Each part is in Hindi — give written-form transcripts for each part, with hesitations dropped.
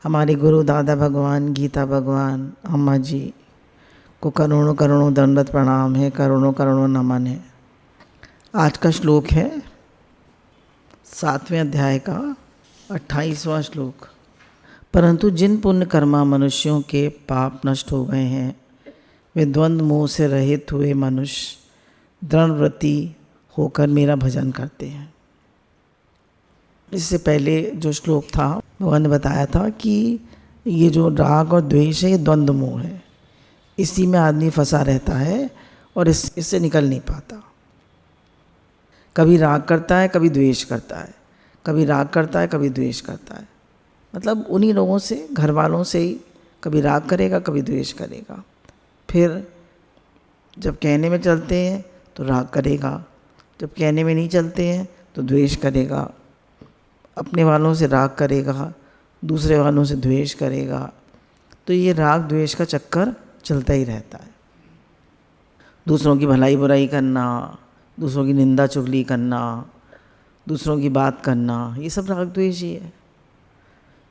हमारे गुरु दादा भगवान, गीता भगवान, अम्मा जी को करोड़ों करोड़ों दंडवत प्रणाम है, करोड़ों करोड़ों नमन है। आज का श्लोक है 7वें अध्याय का 28वां श्लोक। परंतु जिन पुण्य कर्मा मनुष्यों के पाप नष्ट हो गए हैं, वे द्वंद्व मोह से रहित हुए मनुष्य दृढ़व्रती होकर मेरा भजन करते हैं। इससे पहले जो श्लोक था भगवान ने बताया था कि ये जो राग और द्वेष है ये द्वंद्व मोह है, इसी में आदमी फंसा रहता है और इससे निकल नहीं पाता। कभी राग करता है, कभी द्वेष करता है, कभी राग करता है, कभी द्वेष करता है। मतलब उन्हीं लोगों से, घर वालों से ही कभी राग करेगा, कभी द्वेष करेगा। फिर जब कहने में चलते हैं तो राग करेगा, जब कहने में नहीं चलते हैं तो द्वेष करेगा। अपने वालों से राग करेगा, दूसरे वालों से द्वेष करेगा। तो ये राग द्वेष का चक्कर चलता ही रहता है। दूसरों की भलाई बुराई करना, दूसरों की निंदा चुगली करना, दूसरों की बात करना, ये सब राग द्वेष ही है।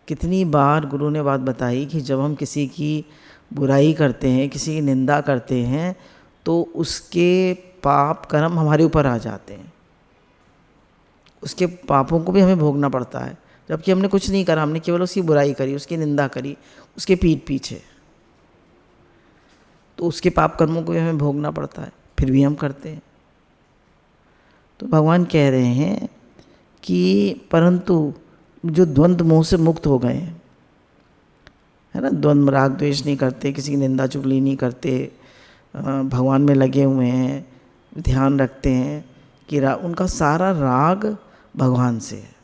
कितनी बार गुरु ने बात बताई कि जब हम किसी की बुराई करते हैं, किसी की निंदा करते हैं, तो उसके पाप कर्म हमारे ऊपर आ जाते हैं। उसके पापों को भी हमें भोगना पड़ता है, जबकि हमने कुछ नहीं करा, हमने केवल उसकी बुराई करी, उसकी निंदा करी, उसके पीठ पीछे। तो उसके पाप कर्मों को भी हमें भोगना पड़ता है, फिर भी हम करते हैं। तो भगवान कह रहे हैं कि परंतु जो द्वंद्व मोह से मुक्त हो गए हैं, है ना, द्वंद्व राग द्वेष नहीं करते, किसी की निंदा चुगली नहीं करते, भगवान में लगे हुए हैं, ध्यान रखते हैं कि उनका सारा राग भगवान से है,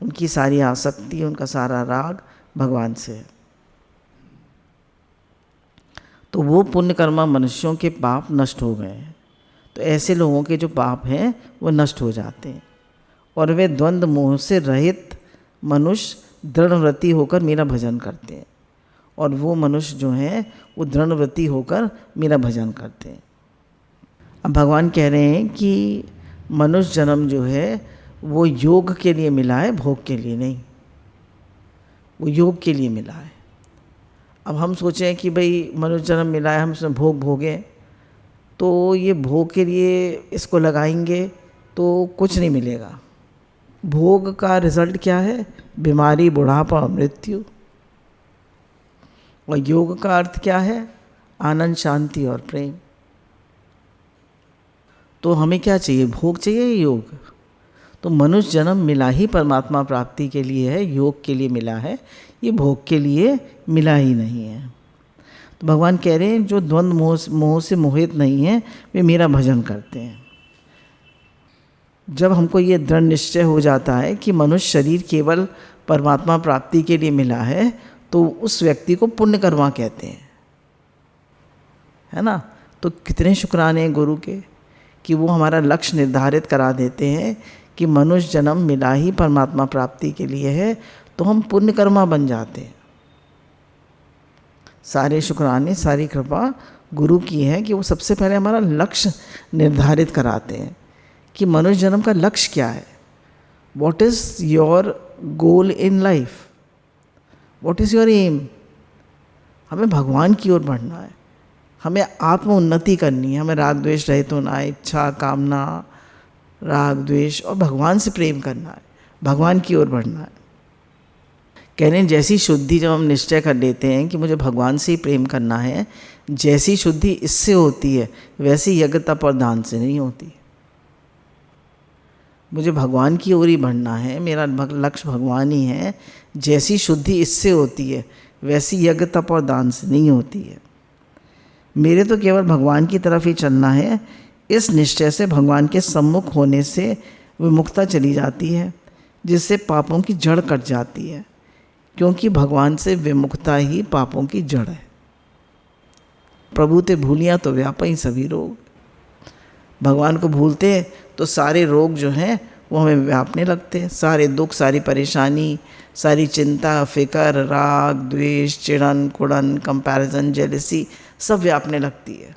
उनकी सारी आसक्ति, उनका सारा राग भगवान से है। तो वो पुण्य कर्मा मनुष्यों के पाप नष्ट हो गए हैं। तो ऐसे लोगों के जो पाप हैं वो नष्ट हो जाते हैं और वे द्वंद्व मोह से रहित मनुष्य दृढ़व्रती होकर मेरा भजन करते हैं। और वो मनुष्य जो हैं वो दृढ़व्रती होकर मेरा भजन करते हैं। अब भगवान कह रहे हैं कि मनुष्य जन्म जो है वो योग के लिए मिला है, भोग के लिए नहीं। वो योग के लिए मिला है। अब हम सोचें कि भाई मनुष्य जन्म मिला है, हम इसमें भोग भोगें, तो ये भोग के लिए इसको लगाएंगे तो कुछ नहीं मिलेगा। भोग का रिजल्ट क्या है? बीमारी, बुढ़ापा, मृत्यु। और योग का अर्थ क्या है? आनंद, शांति और प्रेम। तो हमें क्या चाहिए? भोग चाहिए, योग। तो मनुष्य जन्म मिला ही परमात्मा प्राप्ति के लिए है, योग के लिए मिला है, ये भोग के लिए मिला ही नहीं है। तो भगवान कह रहे हैं जो द्वंद्व मोह से मोहित नहीं है वे मेरा भजन करते हैं। जब हमको ये दृढ़ निश्चय हो जाता है कि मनुष्य शरीर केवल परमात्मा प्राप्ति के लिए मिला है, तो उस व्यक्ति को पुण्य कर्मा कहते हैं, है ना। तो कितने शुक्राने हैं गुरु के कि वो हमारा लक्ष्य निर्धारित करा देते हैं कि मनुष्य जन्म मिला ही परमात्मा प्राप्ति के लिए है, तो हम पुण्य कर्मा बन जाते हैं। सारे शुक्राने, सारी कृपा गुरु की है कि वो सबसे पहले हमारा लक्ष्य निर्धारित कराते हैं कि मनुष्य जन्म का लक्ष्य क्या है। What is your goal in life, what is your aim. हमें भगवान की ओर बढ़ना है, हमें आत्म उन्नति करनी है, हमें राग द्वेष रहित होना है, इच्छा, कामना, राग द्वेष और भगवान से प्रेम करना है, भगवान की ओर बढ़ना है। कहने जैसी शुद्धि जब हम निश्चय कर लेते हैं कि मुझे भगवान से ही प्रेम करना है, जैसी शुद्धि इससे होती है वैसी यज्ञ तप और दान से नहीं होती। मुझे भगवान की ओर ही बढ़ना है, मेरा लक्ष्य भगवान ही है, जैसी शुद्धि इससे होती है वैसी यज्ञ तप और दान से नहीं होती है। मेरे तो केवल भगवान की तरफ ही चलना है। इस निश्चय से भगवान के सम्मुख होने से विमुक्ता चली जाती है, जिससे पापों की जड़ कट जाती है, क्योंकि भगवान से विमुक्ता ही पापों की जड़ है। प्रभु ते भूलिया तो व्यापी सभी रोग। भगवान को भूलते हैं तो सारे रोग जो हैं वो हमें व्यापने लगते हैं। सारे दुख, सारी परेशानी, सारी चिंता, फिकर, राग द्वेष, चिड़न कुड़न, कंपैरिजन, जेलसी सब व्यापने लगती है।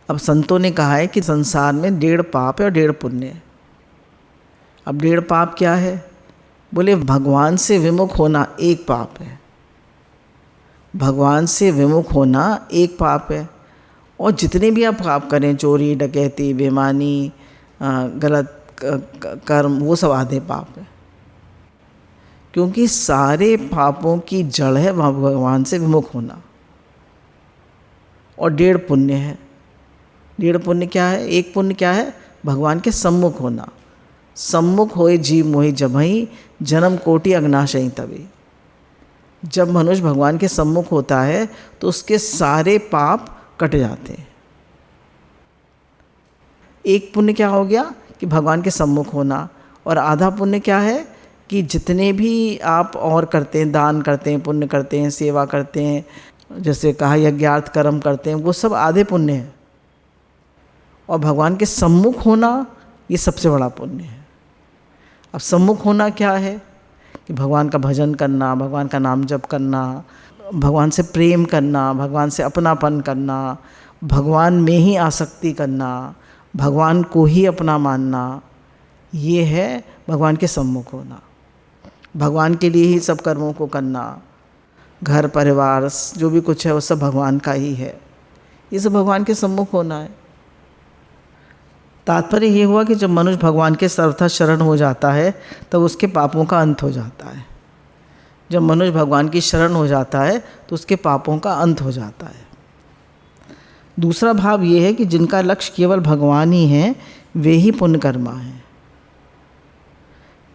अब संतों ने कहा है कि संसार में 1.5 पाप है और 1.5 पुण्य है। अब 1.5 पाप क्या है? बोले भगवान से विमुख होना एक पाप है, भगवान से विमुख होना एक पाप है। और जितने भी आप पाप करें, चोरी, डकैती, बेईमानी, गलत कर्म, वो सब आधे पाप है। क्योंकि सारे पापों की जड़ है भगवान से विमुख होना। और 1.5 पुण्य है। 1.5 पुण्य क्या है? एक पुण्य क्या है? भगवान के सम्मुख होना। सम्मुख होए जीव मोहि जबहि, जन्म कोटि अगनाशहि तभी। जब मनुष्य भगवान के सम्मुख होता है तो उसके सारे पाप कट जाते हैं। एक पुण्य क्या हो गया कि भगवान के सम्मुख होना। और आधा पुण्य क्या है कि जितने भी आप और करते हैं, दान करते हैं, पुण्य करते हैं, सेवा करते हैं, जैसे कहा यज्ञार्थ कर्म करते हैं, वो सब आधे पुण्य हैं। और भगवान के सम्मुख होना ये सबसे बड़ा पुण्य है। अब सम्मुख होना क्या है कि भगवान का भजन करना, भगवान का नाम जप करना, भगवान से प्रेम करना, भगवान से अपनापन करना, भगवान में ही आसक्ति करना, भगवान को ही अपना मानना, ये है भगवान के सम्मुख होना। भगवान के लिए ही सब कर्मों को करना, घर परिवार जो भी कुछ है वो सब भगवान का ही है, ये सब भगवान के सम्मुख होना है। तात्पर्य ये हुआ कि जब मनुष्य भगवान के सर्वथा शरण हो जाता है तब उसके पापों का अंत हो जाता है। जब मनुष्य भगवान की शरण हो जाता है तो उसके पापों का अंत हो जाता है। दूसरा भाव ये है कि जिनका लक्ष्य केवल भगवान ही है वे ही पुण्यकर्मा हैं।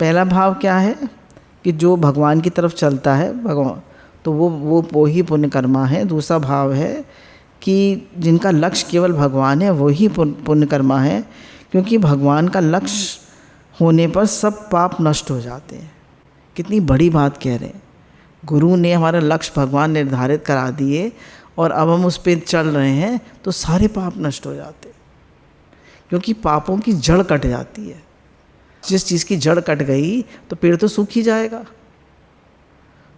पहला भाव क्या है कि जो भगवान की तरफ चलता है भगवान, तो वो ही पुण्यकर्मा है। दूसरा भाव है कि जिनका लक्ष्य केवल भगवान है वो ही पुण्यकर्मा है, क्योंकि भगवान का लक्ष्य होने पर सब पाप नष्ट हो जाते हैं। कितनी बड़ी बात कह रहे हैं। गुरु ने हमारा लक्ष्य भगवान निर्धारित करा दिए और अब हम उस पर चल रहे हैं तो सारे पाप नष्ट हो जाते हैं, क्योंकि पापों की जड़ कट जाती है। जिस चीज़ की जड़ कट गई तो पेड़ तो सूख ही जाएगा।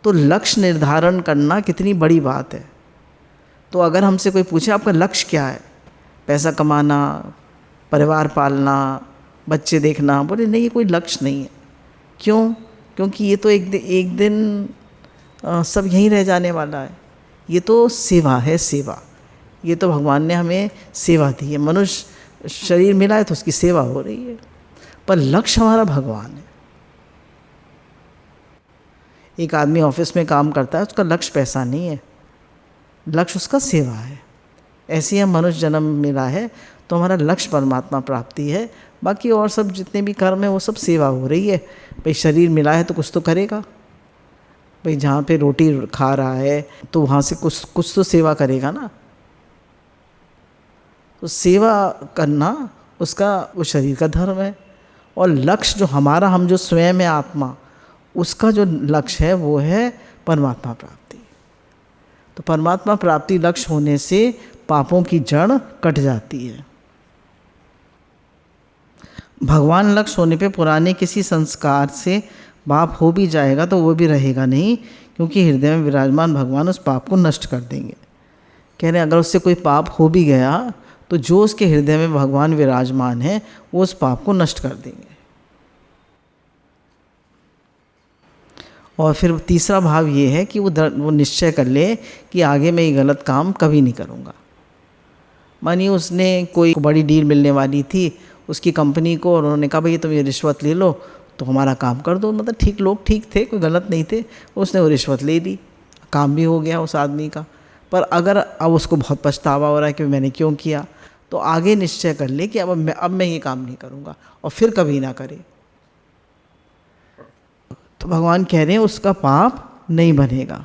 तो लक्ष्य निर्धारण करना कितनी बड़ी बात है। तो अगर हमसे कोई पूछे आपका लक्ष्य क्या है, पैसा कमाना, परिवार पालना, बच्चे देखना, बोले नहीं ये कोई लक्ष्य नहीं है। क्यों? क्योंकि ये तो एक दिन सब यहीं रह जाने वाला है। ये तो सेवा है, सेवा। ये तो भगवान ने हमें सेवा दी है। मनुष्य शरीर मिला है तो उसकी सेवा हो रही है, पर लक्ष्य हमारा भगवान है। एक आदमी ऑफिस में काम करता है, उसका लक्ष्य पैसा नहीं है, लक्ष्य उसका सेवा है। ऐसे ही हम मनुष्य जन्म मिला है तो हमारा लक्ष्य परमात्मा प्राप्ति है। बाकी और सब जितने भी कर्म है वो सब सेवा हो रही है। भाई शरीर मिला है तो कुछ तो करेगा। भाई जहाँ पे रोटी खा रहा है तो वहाँ से कुछ तो सेवा करेगा ना। तो सेवा करना उसका वो शरीर का धर्म है। और लक्ष्य जो हमारा, हम जो स्वयं है आत्मा, उसका जो लक्ष्य है वो है परमात्मा प्राप्ति। तो परमात्मा प्राप्ति लक्ष्य होने से पापों की जड़ कट जाती है। भगवान लक्ष्य होने पे पुराने किसी संस्कार से पाप हो भी जाएगा तो वो भी रहेगा नहीं, क्योंकि हृदय में विराजमान भगवान उस पाप को नष्ट कर देंगे। कह रहे हैं अगर उससे कोई पाप हो भी गया तो जो उसके हृदय में भगवान विराजमान है वो उस पाप को नष्ट कर देंगे। और फिर तीसरा भाव ये है कि वो निश्चय कर ले कि आगे मैं ये गलत काम कभी नहीं करूँगा। मानिए उसने कोई बड़ी डील मिलने वाली थी उसकी कंपनी को, और उन्होंने कहा भाई तुम ये रिश्वत ले लो तो हमारा काम कर दो। मतलब ठीक, लोग ठीक थे, कोई गलत नहीं थे। उसने वो रिश्वत ले ली, काम भी हो गया उस आदमी का। पर अगर अब उसको बहुत पछतावा हो रहा है कि मैंने क्यों किया, तो आगे निश्चय कर ले कि अब मैं ये काम नहीं करूँगा और फिर कभी ना करे। तो भगवान कह रहे हैं उसका पाप नहीं बनेगा।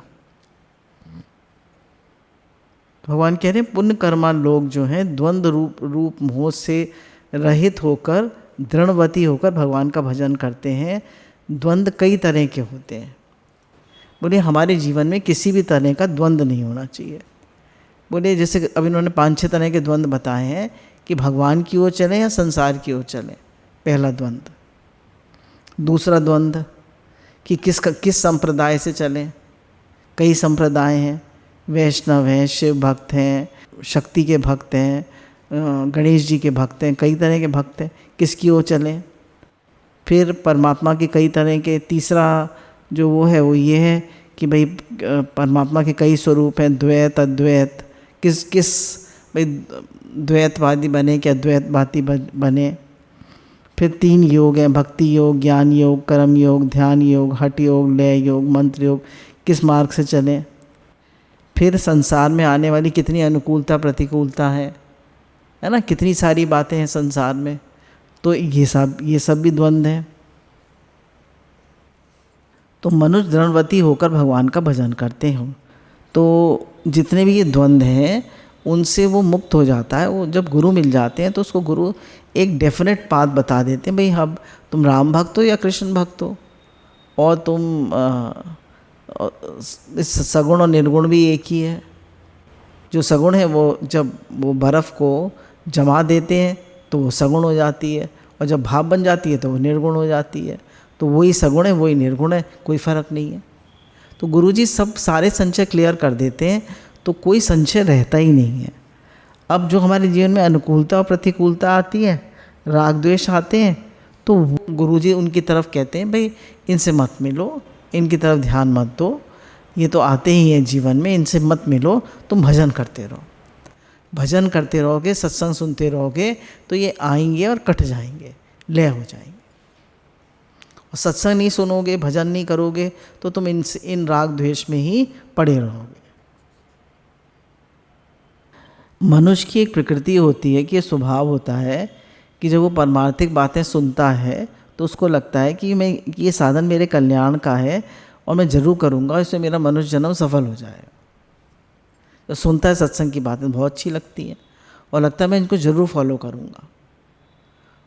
भगवान कह रहे हैं पुण्य कर्मा लोग जो हैं द्वंद्व रूप मोह से रहित होकर, दृढ़वती होकर भगवान का भजन करते हैं। द्वंद्व कई तरह के होते हैं। बोले हमारे जीवन में किसी भी तरह का द्वंद्व नहीं होना चाहिए। बोले जैसे अब इन्होंने 5-6 तरह के द्वंद्व बताए हैं कि भगवान की ओर चलें या संसार की ओर चलें, पहला द्वंद्व। दूसरा द्वंद्व कि किस संप्रदाय से चलें। कई संप्रदाय हैं, वैष्णव हैं, शिव भक्त हैं, शक्ति के भक्त हैं, गणेश जी के भक्त हैं, कई तरह के भक्त हैं। किसकी ओर चलें। फिर परमात्मा के कई तरह के, तीसरा जो वो है वो ये है कि भाई परमात्मा के कई स्वरूप हैं, द्वैत अद्वैत, किस किस भाई द्वैतवादी बने कि अद्वैतवादी बने। फिर 3 योग हैं, भक्ति योग, ज्ञान योग, कर्म योग, ध्यान योग, हठ योग, लय योग, मंत्र योग, किस मार्ग से चलें। फिर संसार में आने वाली कितनी अनुकूलता प्रतिकूलता है ना, कितनी सारी बातें हैं संसार में, तो ये सब भी द्वंद्व हैं। तो मनुष्य दृढ़व्रती होकर भगवान का भजन करते हैं तो जितने भी ये द्वंद्व हैं उनसे वो मुक्त हो जाता है। वो जब गुरु मिल जाते हैं तो उसको गुरु एक डेफिनेट पाथ बता देते हैं, भाई अब तुम राम भक्त हो या कृष्ण भक्त हो, और तुम इस सगुण और निर्गुण भी एक ही है। जो सगुण है वो जब वो बर्फ़ को जमा देते हैं तो वो सगुण हो जाती है, और जब भाप बन जाती है तो वो निर्गुण हो जाती है। तो वही सगुण है वही निर्गुण है, कोई फ़र्क नहीं है। तो गुरुजी सब सारे संशय क्लियर कर देते हैं, तो कोई संशय रहता ही नहीं है। अब जो हमारे जीवन में अनुकूलता और प्रतिकूलता आती है, राग द्वेष आते हैं, तो गुरुजी उनकी तरफ कहते हैं भाई इनसे मत मिलो, इनकी तरफ ध्यान मत दो, ये तो आते ही हैं जीवन में, इनसे मत मिलो, तुम भजन करते रहो। भजन करते रहोगे, सत्संग सुनते रहोगे तो ये आएंगे और कट जाएंगे, लय हो जाएंगे। और सत्संग नहीं सुनोगे, भजन नहीं करोगे तो तुम इन राग द्वेष में ही पड़े रहोगे। मनुष्य की एक प्रकृति होती है कि ये स्वभाव होता है कि जब वो परमार्थिक बातें सुनता है तो उसको लगता है कि ये साधन मेरे कल्याण का है और मैं ज़रूर करूँगा, इससे मेरा मनुष्य जन्म सफल हो जाएगा। तो सुनता है सत्संग की बातें बहुत अच्छी लगती हैं और लगता है मैं इनको ज़रूर फॉलो करूँगा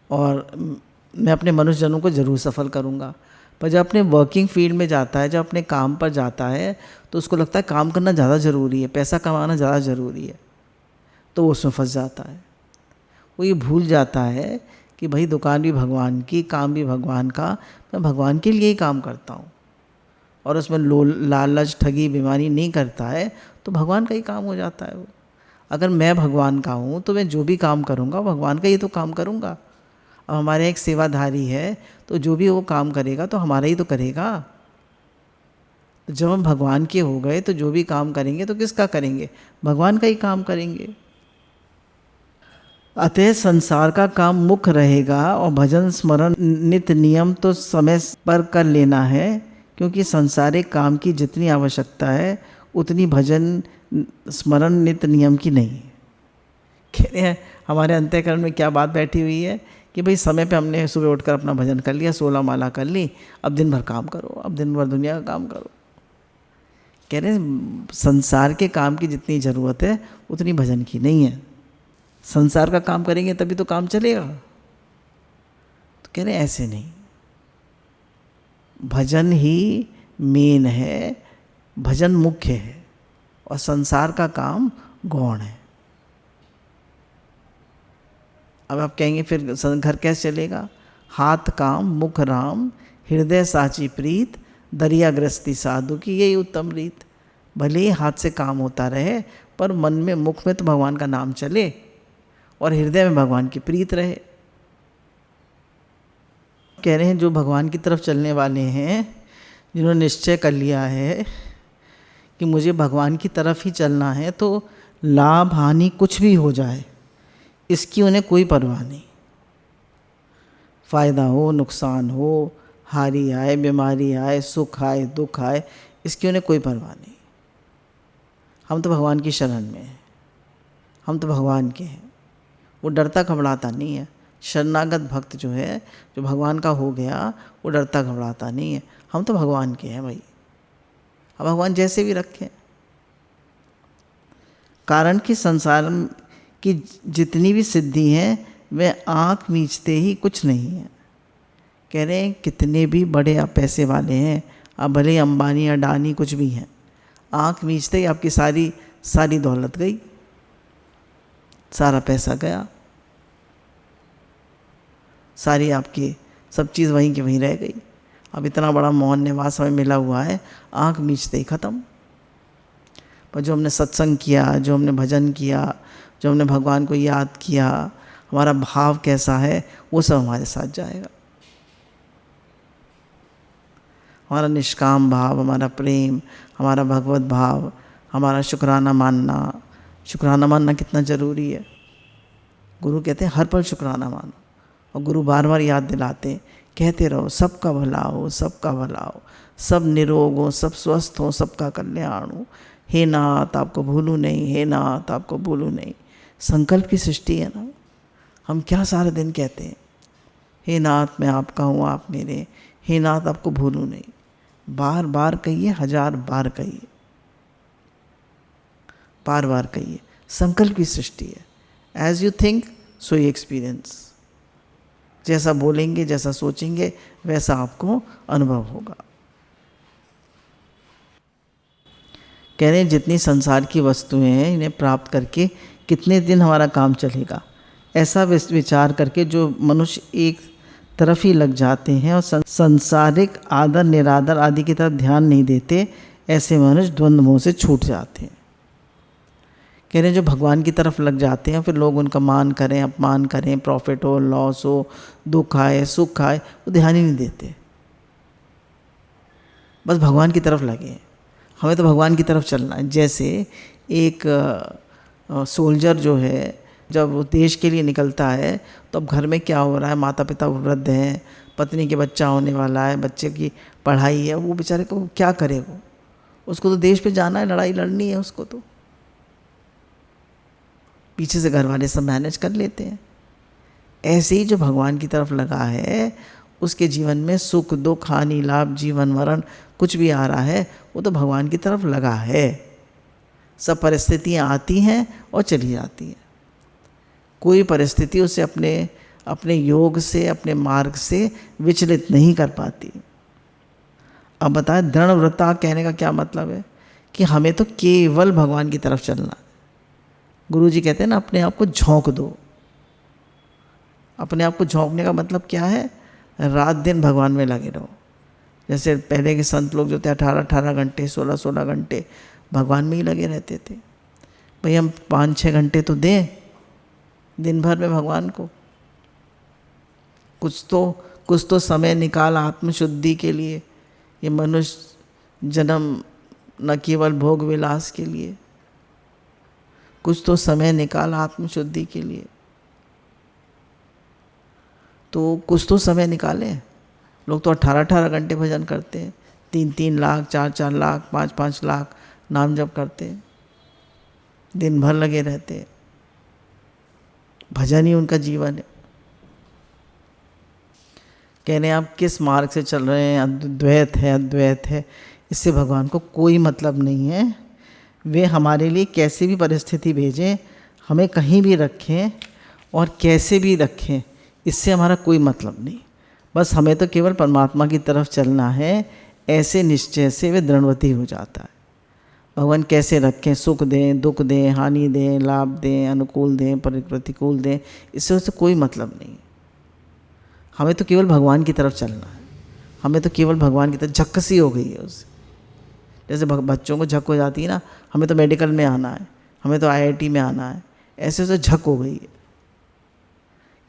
और मैं अपने मनुष्य जन्म को ज़रूर सफल करूँगा। पर जब अपने वर्किंग फील्ड में जाता है, जब अपने काम पर जाता है तो उसको लगता है काम करना ज़्यादा ज़रूरी है, पैसा कमाना ज़्यादा ज़रूरी है, तो वो उसमें फंस जाता है। वो ये भूल जाता है कि भाई दुकान भी भगवान की, काम भी भगवान का, मैं भगवान के लिए ही काम करता हूँ, और उसमें लालच ठगी बीमारी नहीं करता है तो भगवान का ही काम हो जाता है वो। अगर मैं भगवान का हूँ तो मैं जो भी काम करूँगा भगवान का ही तो काम करूँगा। अब हमारे एक सेवाधारी है तो जो भी वो काम करेगा तो हमारा ही तो करेगा। तो जब हम भगवान के हो गए तो जो भी काम करेंगे तो किसका करेंगे? भगवान का ही काम करेंगे। अतः संसार का काम मुख्य रहेगा और भजन स्मरण नित्य नियम तो समय पर कर लेना है, क्योंकि संसारिक काम की जितनी आवश्यकता है उतनी भजन स्मरण नित्य नियम की नहीं है। कह रहे हैं हमारे अंतःकरण में क्या बात बैठी हुई है कि भाई समय पे हमने सुबह उठकर अपना भजन कर लिया, 16 माला कर ली, अब दिन भर काम करो, अब दिन भर दुनिया का काम करो। कह रहे हैं संसार के काम की जितनी ज़रूरत है उतनी भजन की नहीं है। संसार का काम करेंगे तभी तो काम चलेगा। तो कह रहे हैं ऐसे नहीं, भजन ही मेन है, भजन मुख्य है और संसार का काम गौण है। अब आप कहेंगे फिर घर कैसे चलेगा? हाथ काम मुख राम, हृदय साची प्रीत, दरिया गृहस्थी साधु की यही उत्तम रीत। भले ही हाथ से काम होता रहे पर मन में मुख में तो भगवान का नाम चले और हृदय में भगवान की प्रीत रहे। कह रहे हैं जो भगवान की तरफ चलने वाले हैं, जिन्होंने निश्चय कर लिया है कि मुझे भगवान की तरफ ही चलना है, तो लाभ हानि कुछ भी हो जाए इसकी उन्हें कोई परवाह नहीं। फ़ायदा हो नुकसान हो, हारी आए बीमारी आए, सुख आए दुख आए, इसकी उन्हें कोई परवाह नहीं। हम तो भगवान की शरण में हैं, हम तो भगवान के हैं। वो डरता घबराता नहीं है। शरणागत भक्त जो है, जो भगवान का हो गया, वो डरता घबराता नहीं है। हम तो भगवान के हैं भाई, हम भगवान जैसे भी रखें। कारण कि संसार की जितनी भी सिद्धि हैं वे आँख मीचते ही कुछ नहीं है। कह रहे हैं कितने भी बड़े आप पैसे वाले हैं, आप भले ही अंबानी अडानी कुछ भी हैं, आँख मीचते ही आपकी सारी दौलत गई, सारा पैसा गया, सारी आपकी सब चीज़ वहीं की वहीं रह गई। अब इतना बड़ा मोहन निवास हमें मिला हुआ है, आँख मीचते ही ख़त्म। पर जो हमने सत्संग किया, जो हमने भजन किया, जो हमने भगवान को याद किया, हमारा भाव कैसा है, वो सब हमारे साथ जाएगा। हमारा निष्काम भाव, हमारा प्रेम, हमारा भगवत भाव, हमारा शुक्राना मानना कितना ज़रूरी है। गुरु कहते हैं हर पल शुक्राना मानो, और गुरु बार बार याद दिलाते हैं, कहते रहो सबका भला हो, सबका भला हो, सब निरोग हो, सब स्वस्थ हो, सबका कल्याण हो। हे नाथ आपको भूलूं नहीं, हे नाथ आपको भूलूं नहीं। संकल्प की सृष्टि है ना। हम क्या सारे दिन कहते हैं, हे नाथ मैं आपका हूँ, आप मेरे, हे नाथ आपको भूलूं नहीं। बार बार कहिए, 1000 बार कहिए, बार बार कहिए। संकल्प की सृष्टि है। As you think so you experience. जैसा बोलेंगे, जैसा सोचेंगे, वैसा आपको अनुभव होगा। कह रहे हैं जितनी संसार की वस्तुएं हैं, इन्हें प्राप्त करके कितने दिन हमारा काम चलेगा, ऐसा विचार करके जो मनुष्य एक तरफ ही लग जाते हैं और संसारिक आदर निरादर आदि की तरफ ध्यान नहीं देते, ऐसे मनुष्य द्वंद्व मोह से छूट जाते हैं। कह रहे हैं जो भगवान की तरफ लग जाते हैं, फिर लोग उनका मान करें, अपमान करें, प्रॉफिट हो, लॉस हो, दुख आए, सुख आए, वो ध्यान ही नहीं देते, बस भगवान की तरफ लगे हैं। हमें तो भगवान की तरफ चलना है। जैसे एक सोल्जर जो है, जब वो देश के लिए निकलता है, तो अब घर में क्या हो रहा है, माता पिता वृद्ध हैं, पत्नी के बच्चा होने वाला है, बच्चे की पढ़ाई है, वो बेचारे को क्या करे, वो उसको तो देश पे जाना है, लड़ाई लड़नी है उसको, तो पीछे से घर वाले सब मैनेज कर लेते हैं। ऐसे ही जो भगवान की तरफ लगा है, उसके जीवन में सुख दुख हानि लाभ जीवन मरण कुछ भी आ रहा है, वो तो भगवान की तरफ लगा है। सब परिस्थितियाँ आती हैं और चली जाती हैं, कोई परिस्थिति उसे अपने योग से, अपने मार्ग से विचलित नहीं कर पाती। अब बताएं, दृढ़ व्रता कहने का क्या मतलब है, कि हमें तो केवल भगवान की तरफ चलना है। गुरु जी कहते हैं ना, अपने आप को झोंक दो। अपने आप को झोंकने का मतलब क्या है, रात दिन भगवान में लगे रहो। जैसे पहले के संत लोग जो थे 18-18 घंटे 16-16 घंटे भगवान में ही लगे रहते थे। भाई हम 5-6 घंटे तो दें दिन भर में भगवान को। कुछ तो समय निकाल आत्मशुद्धि के लिए। ये मनुष्य जन्म न केवल भोग विलास के लिए, कुछ तो समय निकाल आत्मशुद्धि के लिए। तो कुछ तो समय निकालें। लोग तो 18-18 घंटे भजन करते हैं, 3-3 लाख 4-4 लाख 5-5 लाख नाम जप करते हैं, दिन भर लगे रहते हैं। भजन ही उनका जीवन है। कह रहे हैं आप किस मार्ग से चल रहे हैं, अद्वैत है, इससे भगवान को कोई मतलब नहीं है। वे हमारे लिए कैसे भी परिस्थिति भेजें, हमें कहीं भी रखें और कैसे भी रखें, इससे हमारा कोई मतलब नहीं। बस हमें तो केवल परमात्मा की तरफ चलना है। ऐसे निश्चय से वे दृढ़वती हो जाता है। भगवान कैसे रखें, सुख दें, दुख दें, हानि दें, लाभ दें, अनुकूल दें, प्रतिकूल दें, इससे उससे कोई मतलब नहीं। हमें तो केवल भगवान की तरफ चलना है। हमें तो केवल भगवान की तरफ झक्कसी हो गई है उससे। जैसे बच्चों को झक हो जाती है ना, हमें तो मेडिकल में आना है, हमें तो IIT में आना है, ऐसे उसे झक हो गई है।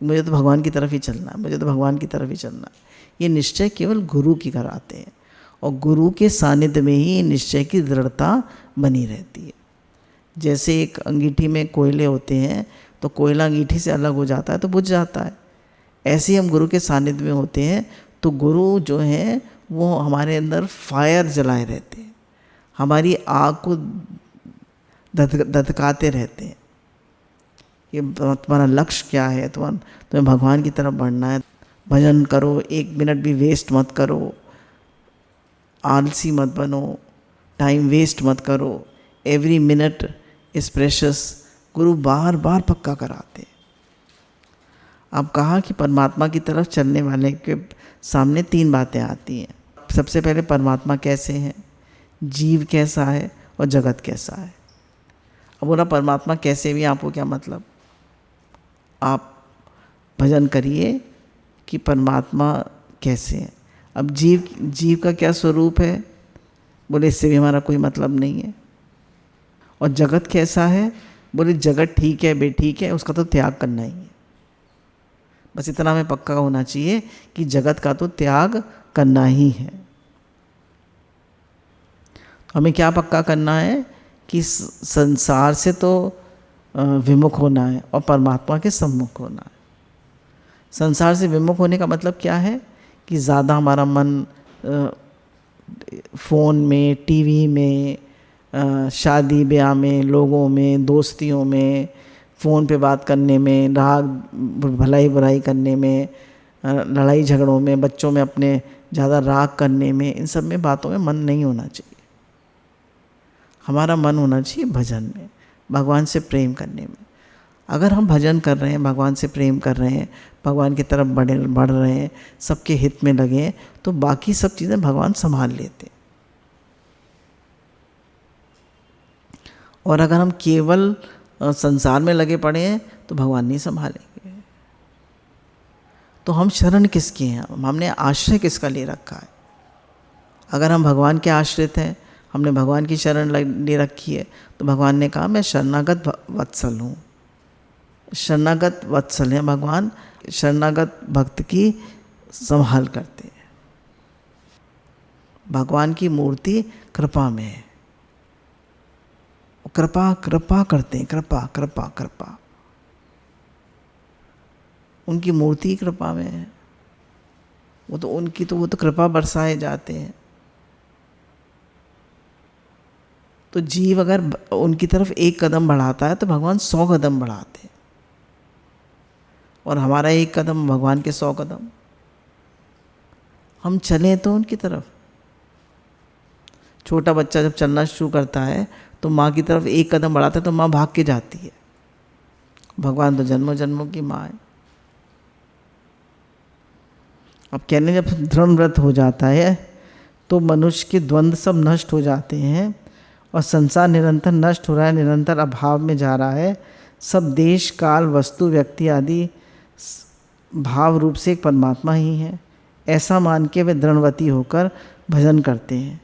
मुझे तो भगवान की तरफ ही चलना है, मुझे तो भगवान की तरफ ही चलना है। ये निश्चय केवल गुरु की कराते हैं, और गुरु के सानिध्य में ही निश्चय की दृढ़ता बनी रहती है। जैसे एक अंगीठी में कोयले होते हैं, तो कोयला अंगीठी से अलग हो जाता है तो बुझ जाता है। ऐसे ही हम गुरु के सानिध्य में होते हैं, तो गुरु जो हैं वो हमारे अंदर फायर जलाए रहते हैं, हमारी आग को धधकाते रहते हैं। ये तुम्हारा लक्ष्य क्या है, तुम्हें भगवान की तरफ बढ़ना है। भजन करो, 1 मिनट भी वेस्ट मत करो, आलसी मत बनो, टाइम वेस्ट मत करो। Every minute is precious. गुरु बार बार पक्का कराते हैं। अब कहा कि परमात्मा की तरफ चलने वाले के सामने 3 बातें आती हैं। सबसे पहले परमात्मा कैसे हैं, जीव कैसा है और जगत कैसा है। अब बोला परमात्मा कैसे भी, आपको क्या मतलब। आप भजन करिए कि परमात्मा कैसे है। अब जीव का क्या स्वरूप है, बोले इससे भी हमारा कोई मतलब नहीं है। और जगत कैसा है, बोले जगत ठीक है बेठीक है, उसका तो त्याग करना ही है। बस इतना हमें पक्का होना चाहिए कि जगत का तो त्याग करना ही है। हमें क्या पक्का करना है कि संसार से तो विमुख होना है और परमात्मा के सम्मुख होना है। संसार से विमुख होने का मतलब क्या है कि ज़्यादा हमारा मन फ़ोन में, टीवी में, शादी ब्याह में, लोगों में, दोस्तियों में, फ़ोन पे बात करने में, राग भलाई बुराई करने में, लड़ाई झगड़ों में, बच्चों में अपने ज़्यादा राग करने में, इन सब में बातों में मन नहीं होना चाहिए। हमारा मन होना चाहिए भजन में, भगवान से प्रेम करने में। अगर हम भजन कर रहे हैं, भगवान से प्रेम कर रहे हैं, भगवान की तरफ बढ़ रहे हैं, सबके हित में लगे हैं, तो बाकी सब चीज़ें भगवान संभाल लेते हैं। और अगर हम केवल संसार में लगे पड़े हैं तो भगवान नहीं संभालेंगे। तो हम शरण किसके हैं? हमने आश्रय किसका ले रखा है? अगर हम भगवान के आश्रित हैं, हमने भगवान की शरण ले रखी है, तो भगवान ने कहा मैं शरणागत वत्सल हूँ। शरणागत वत्सल है भगवान, शरणागत भक्त की संभाल करते हैं। भगवान की मूर्ति कृपा में है, कृपा कृपा करते हैं, कृपा कृपा कृपा। उनकी मूर्ति कृपा में है, वो तो कृपा बरसाए जाते हैं। तो जीव अगर उनकी तरफ एक कदम बढ़ाता है तो भगवान 100 कदम बढ़ाते हैं, और हमारा एक कदम भगवान के 100 कदम। हम चलें तो उनकी तरफ। छोटा बच्चा जब चलना शुरू करता है तो माँ की तरफ एक कदम बढ़ाता है तो माँ भाग के जाती है। भगवान तो जन्मों जन्मों की माँ है। अब कहने जब दृढ़ व्रत हो जाता है तो मनुष्य के द्वंद्व सब नष्ट हो जाते हैं, और संसार निरंतर नष्ट हो रहा है, निरंतर अभाव में जा रहा है। सब देश काल वस्तु व्यक्ति आदि भाव रूप से एक परमात्मा ही है, ऐसा मान के वे दृढ़वती होकर भजन करते हैं।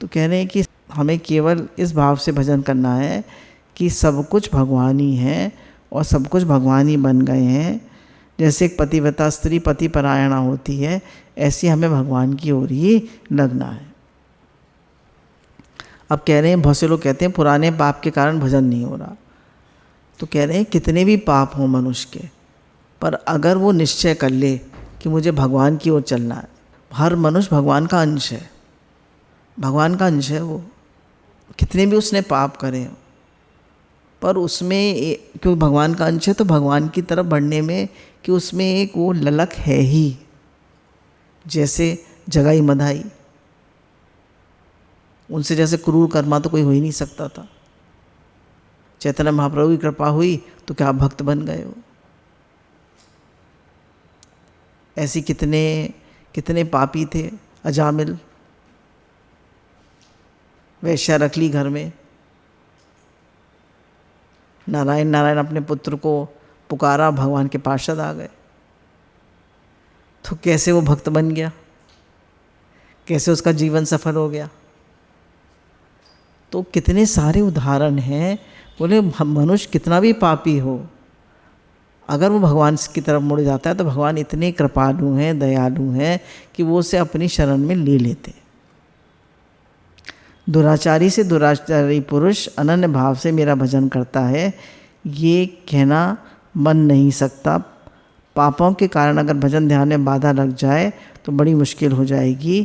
तो कह रहे हैं कि हमें केवल इस भाव से भजन करना है कि सब कुछ भगवान ही है और सब कुछ भगवान ही बन गए हैं। जैसे एक पतिव्रता स्त्री पति परायणा होती है, ऐसे हमें भगवान की ओर ही लगना है। अब कह रहे हैं, बहुत से लोग कहते हैं पुराने पाप के कारण भजन नहीं हो रहा। तो कह रहे हैं कितने भी पाप हों मनुष्य के, पर अगर वो निश्चय कर ले कि मुझे भगवान की ओर चलना है। हर मनुष्य भगवान का अंश है, भगवान का अंश है वो, कितने भी उसने पाप करे, पर उसमें क्योंकि भगवान का अंश है तो भगवान की तरफ बढ़ने में कि उसमें एक वो ललक है ही। जैसे जगाई मधाई, उनसे जैसे क्रूर कर्मा तो कोई हो ही नहीं सकता था। चैतन्य महाप्रभु की कृपा हुई तो क्या आप भक्त बन गए हो। ऐसी कितने कितने पापी थे। अजामिल, वैश्या रख ली घर में, नारायण नारायण अपने पुत्र को पुकारा, भगवान के पार्षद आ गए। तो कैसे वो भक्त बन गया, कैसे उसका जीवन सफल हो गया। तो कितने सारे उदाहरण हैं। बोले मनुष्य कितना भी पापी हो, अगर वो भगवान की तरफ मुड़ जाता है तो भगवान इतने कृपालु हैं, दयालु हैं कि वो उसे अपनी शरण में ले लेते हैं। दुराचारी से दुराचारी पुरुष अनन्य भाव से मेरा भजन करता है, ये कहना मन नहीं सकता। पापों के कारण अगर भजन ध्यान में बाधा लग जाए तो बड़ी मुश्किल हो जाएगी,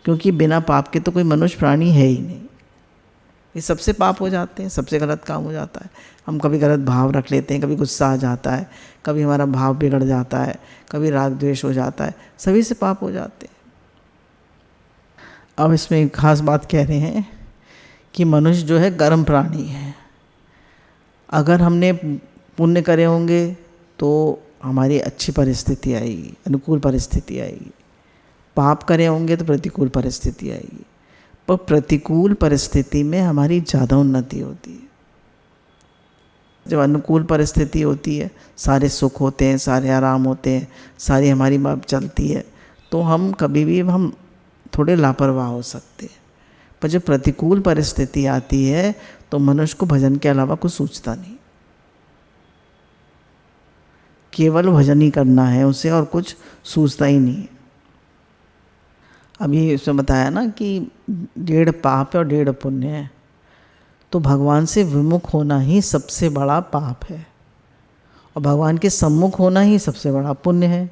क्योंकि बिना पाप के तो कोई मनुष्य प्राणी है ही नहीं। ये सबसे पाप हो जाते हैं, सबसे गलत काम हो जाता है। हम कभी गलत भाव रख लेते हैं, कभी गुस्सा आ जाता है, कभी हमारा भाव बिगड़ जाता है, कभी राग द्वेष हो जाता है, सभी से पाप हो जाते हैं। अब इसमें एक खास बात कह रहे हैं कि मनुष्य जो है गर्म प्राणी है। अगर हमने पुण्य करे होंगे तो हमारी अच्छी परिस्थिति आएगी, अनुकूल परिस्थिति आएगी। पाप करे होंगे तो प्रतिकूल परिस्थिति आएगी। पर प्रतिकूल परिस्थिति में हमारी ज़्यादा उन्नति होती है। जब अनुकूल परिस्थिति होती है, सारे सुख होते हैं, सारे आराम होते हैं, सारी हमारी बात चलती है, तो हम कभी भी हम थोड़े लापरवाह हो सकते हैं। पर जब प्रतिकूल परिस्थिति आती है तो मनुष्य को भजन के अलावा कुछ सूझता नहीं, केवल भजन ही करना है उसे, और कुछ सूझता ही नहीं। अभी इसमें बताया ना कि 1.5 पाप है और 1.5 पुण्य है, तो भगवान से विमुख होना ही सबसे बड़ा पाप है और भगवान के सम्मुख होना ही सबसे बड़ा पुण्य है।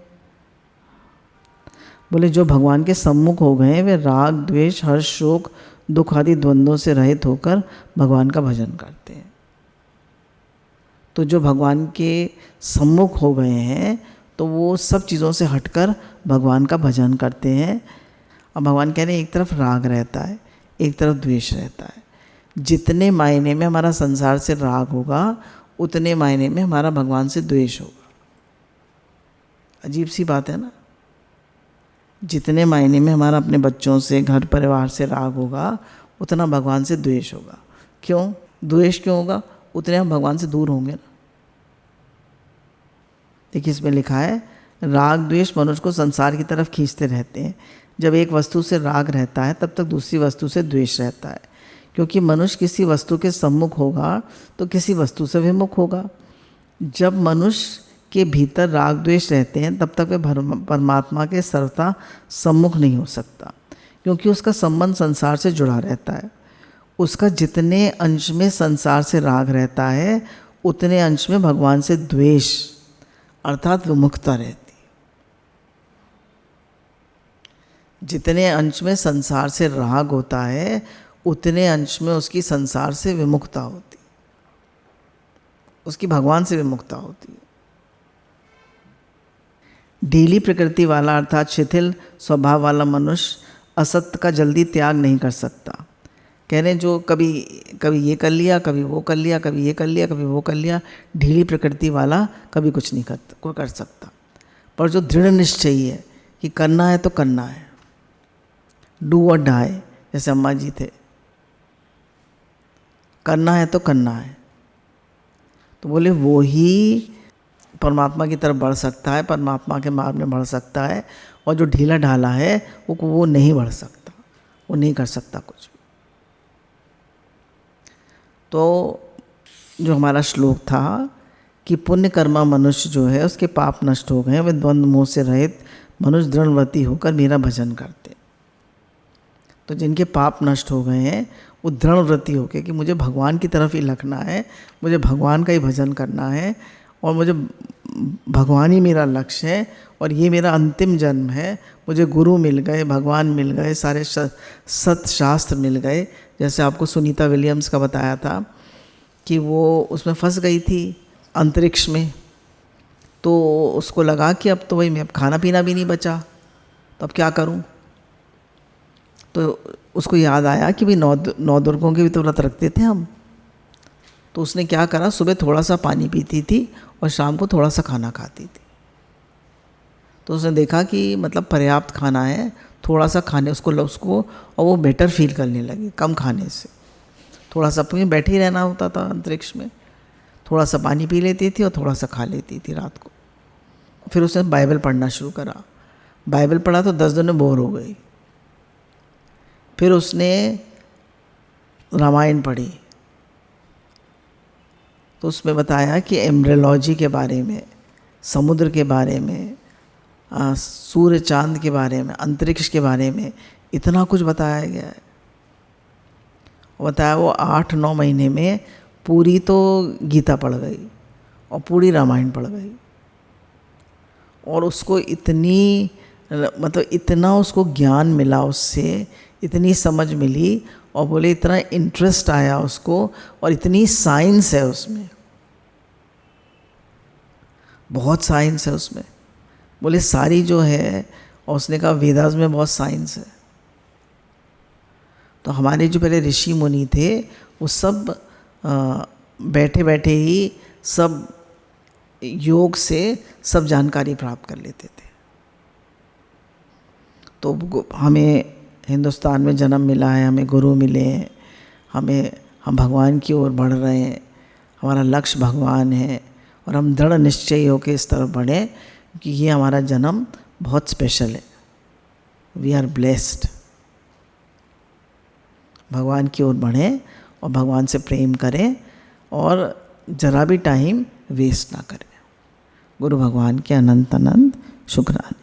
बोले जो भगवान के सम्मुख हो गए वे राग द्वेष हर्ष शोक दुख आदि द्वंद्वों से रहित होकर भगवान का भजन करते हैं। तो जो भगवान के सम्मुख हो गए हैं तो वो सब चीज़ों से हटकर भगवान का भजन करते हैं। अब भगवान कह रहे हैं एक तरफ राग रहता है, एक तरफ द्वेष रहता है। जितने मायने में हमारा संसार से राग होगा उतने मायने में हमारा भगवान से द्वेष होगा। अजीब सी बात है ना। जितने मायने में हमारा अपने बच्चों से घर परिवार से राग होगा उतना भगवान से द्वेष होगा। क्यों द्वेष क्यों होगा? उतने हम भगवान से दूर होंगे ना। देखिए इसमें लिखा है राग द्वेष मनुष्य को संसार की तरफ खींचते रहते हैं। जब एक वस्तु से राग रहता है तब तक दूसरी वस्तु से द्वेष रहता है, क्योंकि मनुष्य किसी वस्तु के सम्मुख होगा तो किसी वस्तु से विमुख होगा। जब मनुष्य के भीतर राग द्वेष रहते हैं तब तक वह परमात्मा के सर्वथा सम्मुख नहीं हो सकता, क्योंकि उसका संबंध संसार से जुड़ा रहता है। उसका जितने अंश में संसार से राग रहता है उतने अंश में भगवान से द्वेष अर्थात विमुखता रहती है। जितने अंश में संसार से राग होता है उतने अंश में उसकी संसार से विमुखता होती है, उसकी भगवान से विमुखता होती है। ढीली प्रकृति वाला अर्थात शिथिल स्वभाव वाला मनुष्य असत्य का जल्दी त्याग नहीं कर सकता। कह रहे हैं जो कभी ये कर लिया, कभी वो कर लिया, कभी ये कर लिया, कभी वो कर लिया, ढीली प्रकृति वाला कभी कुछ नहीं कर सकता। पर जो दृढ़ निश्चयी है कि करना है तो करना है, डू और डाई, जैसे अम्मा जी थे, करना है तो करना है, तो बोले वो ही परमात्मा की तरफ बढ़ सकता है, परमात्मा के मार्ग में बढ़ सकता है। और जो ढीला ढाला है वो नहीं बढ़ सकता, वो नहीं कर सकता कुछ भी। तो जो हमारा श्लोक था कि पुण्य कर्मा मनुष्य जो है उसके पाप नष्ट हो गए, वे द्वंद्व मोह से रहित मनुष्य दृढ़व्रती होकर मेरा भजन करते। तो जिनके पाप नष्ट हो गए हैं वो दृढ़व्रती होकर कि मुझे भगवान की तरफ ही लगना है, मुझे भगवान का ही भजन करना है और मुझे भगवान ही मेरा लक्ष्य है और ये मेरा अंतिम जन्म है। मुझे गुरु मिल गए, भगवान मिल गए, सारे सत्शास्त्र मिल गए। जैसे आपको सुनीता विलियम्स का बताया था कि वो उसमें फंस गई थी अंतरिक्ष में, तो उसको लगा कि अब तो भाई मैं अब खाना पीना भी नहीं बचा, तो अब क्या करूं। तो उसको याद आया कि भाई नौ दुर्गों के भी तो व्रत रखते थे हम। तो उसने क्या करा, सुबह थोड़ा सा पानी पीती थी और शाम को थोड़ा सा खाना खाती थी। तो उसने देखा कि मतलब पर्याप्त खाना है, थोड़ा सा खाने उसको और वो बेटर फील करने लगी कम खाने से। थोड़ा सा अपने बैठे ही रहना होता था अंतरिक्ष में, थोड़ा सा पानी पी लेती थी और थोड़ा सा खा लेती थी रात को। फिर उसने बाइबल पढ़ना शुरू करा। बाइबल पढ़ा तो 10 दिन में बोर हो गई। फिर उसने रामायण पढ़ी, तो उसमें बताया कि एम्ब्रियोलॉजी के बारे में, समुद्र के बारे में, सूर्य चांद के बारे में, अंतरिक्ष के बारे में इतना कुछ बताया गया है। बताया वो 8-9 महीने में पूरी तो गीता पढ़ गई और पूरी रामायण पढ़ गई। और उसको इतना उसको ज्ञान मिला, उससे इतनी समझ मिली और बोले इतना इंटरेस्ट आया उसको, और इतनी साइंस है उसमें, बहुत साइंस है उसमें। बोले सारी जो है, और उसने कहा वेदास में बहुत साइंस है। तो हमारे जो पहले ऋषि मुनि थे वो सब बैठे बैठे ही सब योग से सब जानकारी प्राप्त कर लेते थे। तो हमें हिंदुस्तान में जन्म मिला है, हमें गुरु मिले हैं, हम भगवान की ओर बढ़ रहे हैं, हमारा लक्ष्य भगवान है और हम दृढ़ निश्चयी होकर इस तरफ बढ़ें कि ये हमारा जन्म बहुत स्पेशल है। We are blessed. भगवान की ओर बढ़ें और भगवान से प्रेम करें और जरा भी टाइम वेस्ट ना करें। गुरु भगवान के अनंत अनंत शुक्राना।